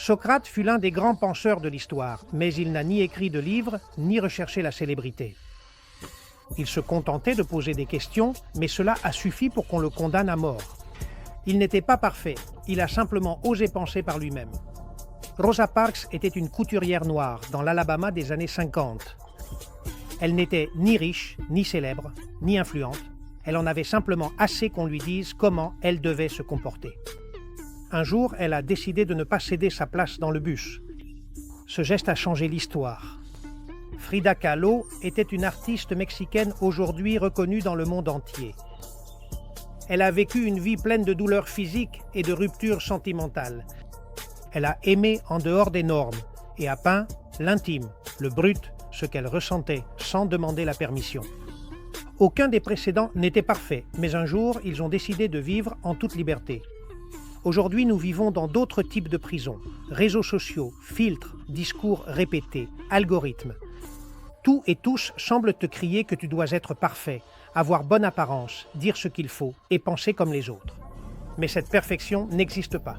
Socrate fut l'un des grands penseurs de l'histoire, mais il n'a ni écrit de livre, ni recherché la célébrité. Il se contentait de poser des questions, mais cela a suffi pour qu'on le condamne à mort. Il n'était pas parfait, il a simplement osé penser par lui-même. Rosa Parks était une couturière noire dans l'Alabama des années 50. Elle n'était ni riche, ni célèbre, ni influente. Elle en avait simplement assez qu'on lui dise comment elle devait se comporter. Un jour, elle a décidé de ne pas céder sa place dans le bus. Ce geste a changé l'histoire. Frida Kahlo était une artiste mexicaine aujourd'hui reconnue dans le monde entier. Elle a vécu une vie pleine de douleurs physiques et de ruptures sentimentales. Elle a aimé en dehors des normes et a peint l'intime, le brut, ce qu'elle ressentait sans demander la permission. Aucun des précédents n'était parfait, mais un jour, ils ont décidé de vivre en toute liberté. Aujourd'hui, nous vivons dans d'autres types de prisons. Réseaux sociaux, filtres, discours répétés, algorithmes. Tout et tous semblent te crier que tu dois être parfait, avoir bonne apparence, dire ce qu'il faut et penser comme les autres. Mais cette perfection n'existe pas.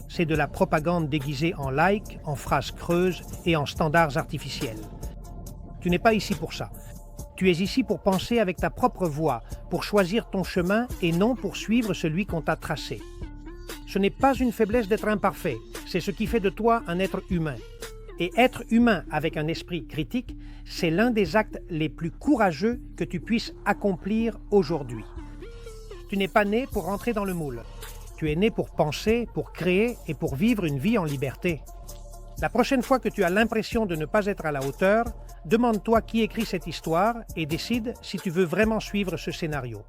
C'est de la propagande déguisée en likes, en phrases creuses et en standards artificiels. Tu n'es pas ici pour ça. Tu es ici pour penser avec ta propre voix, pour choisir ton chemin et non pour suivre celui qu'on t'a tracé. Ce n'est pas une faiblesse d'être imparfait, c'est ce qui fait de toi un être humain. Et être humain avec un esprit critique, c'est l'un des actes les plus courageux que tu puisses accomplir aujourd'hui. Tu n'es pas né pour rentrer dans le moule. Tu es né pour penser, pour créer et pour vivre une vie en liberté. La prochaine fois que tu as l'impression de ne pas être à la hauteur, demande-toi qui écrit cette histoire et décide si tu veux vraiment suivre ce scénario.